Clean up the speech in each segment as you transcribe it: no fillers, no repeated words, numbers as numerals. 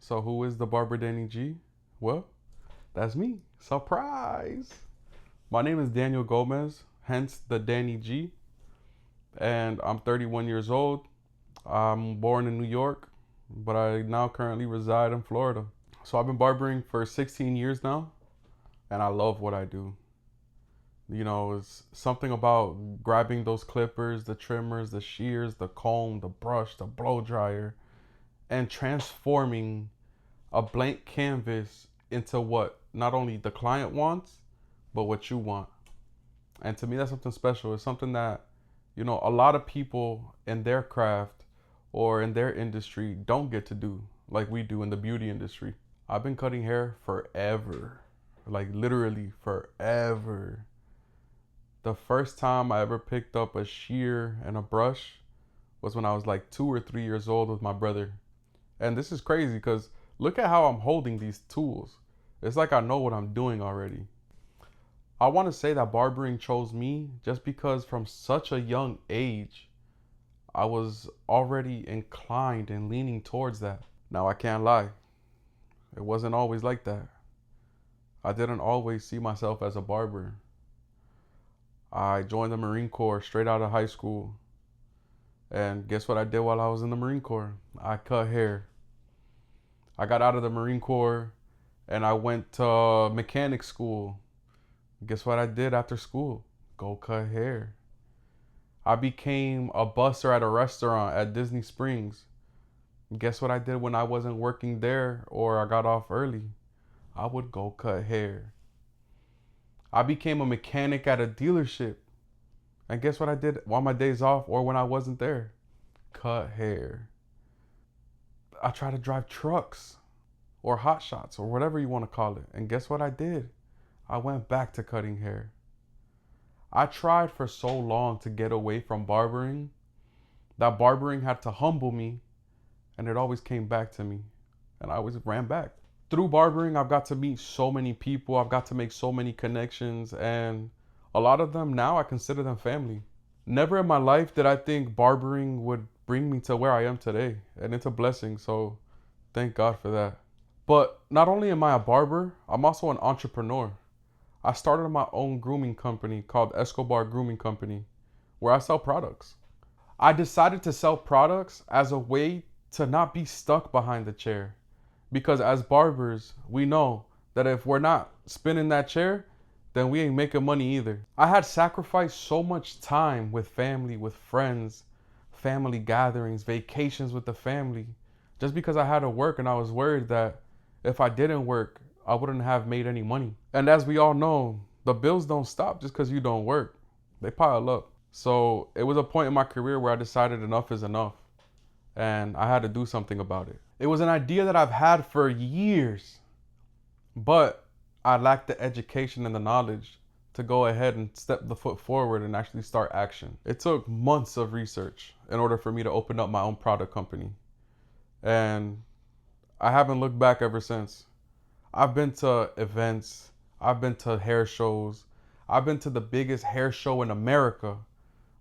So who is the Barber Danny G? Well, that's me. Surprise! My name is Daniel Gomez, hence the Danny G, and I'm 31 years old. I'm born in New York, but I now currently reside in Florida. So I've been barbering for 16 years now, and I love what I do. It's something about grabbing those clippers, the trimmers, the shears, the comb, the brush, the blow dryer, and transforming a blank canvas into what not only the client wants, but what you want. And to me, that's something special. It's something that, a lot of people in their craft or in their industry don't get to do like we do in the beauty industry. I've been cutting hair forever, like literally forever. The first time I ever picked up a shear and a brush was when I was like 2 or 3 years old with my brother. And this is crazy because look at how I'm holding these tools. It's like I know what I'm doing already. I want to say that barbering chose me just because from such a young age, I was already inclined and leaning towards that. Now, I can't lie. It wasn't always like that. I didn't always see myself as a barber. I joined the Marine Corps straight out of high school. And guess what I did while I was in the Marine Corps? I cut hair. I got out of the Marine Corps and I went to mechanic school. Guess what I did after school? Go cut hair. I became a busser at a restaurant at Disney Springs. Guess what I did when I wasn't working there or I got off early? I would go cut hair. I became a mechanic at a dealership. And guess what I did on my days off or when I wasn't there? Cut hair. I tried to drive trucks or hot shots or whatever you want to call it. And guess what I did? I went back to cutting hair. I tried for so long to get away from barbering that barbering had to humble me, and it always came back to me, and I always ran back. Through barbering, I've got to meet so many people. I've got to make so many connections, and a lot of them now I consider them family. Never in my life did I think barbering would bring me to where I am today, and it's a blessing, so thank God for that. But not only am I a barber, I'm also an entrepreneur. I started my own grooming company called Escobar Grooming Company, where I sell products. I decided to sell products as a way to not be stuck behind the chair. Because as barbers, we know that if we're not spinning that chair, then we ain't making money either. I had sacrificed so much time with family, with friends, family gatherings, vacations with the family, just because I had to work and I was worried that if I didn't work, I wouldn't have made any money. And as we all know, the bills don't stop just because you don't work. They pile up. So it was a point in my career where I decided enough is enough. And I had to do something about it. It was an idea that I've had for years, but I lacked the education and the knowledge to go ahead and step the foot forward and actually start action. It took months of research in order for me to open up my own product company. And I haven't looked back ever since. I've been to events, I've been to hair shows, I've been to the biggest hair show in America,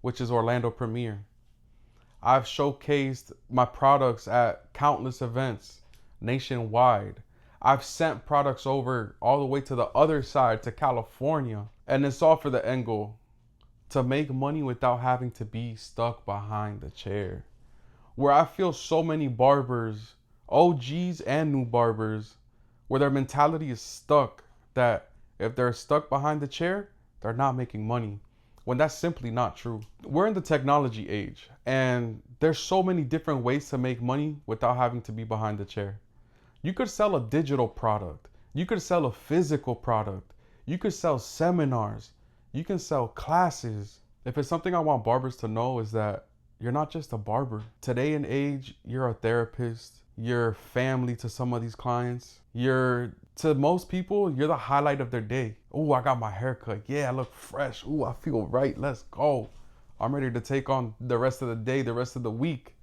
which is Orlando Premiere. I've showcased my products at countless events nationwide. I've sent products over all the way to the other side to California. And it's all for the end goal, to make money without having to be stuck behind the chair. Where I feel so many barbers, OGs and new barbers, where their mentality is stuck that if they're stuck behind the chair, they're not making money, when that's simply not true. We're in the technology age, and there's so many different ways to make money without having to be behind the chair. You could sell a digital product. You could sell a physical product. You could sell seminars. You can sell classes. If it's something I want barbers to know is that you're not just a barber. Today and age, you're a therapist. You're family to some of these clients. To most people, you're the highlight of their day. Oh, I got my hair cut. Yeah, I look fresh. Oh, I feel right. Let's go. I'm ready to take on the rest of the day, the rest of the week.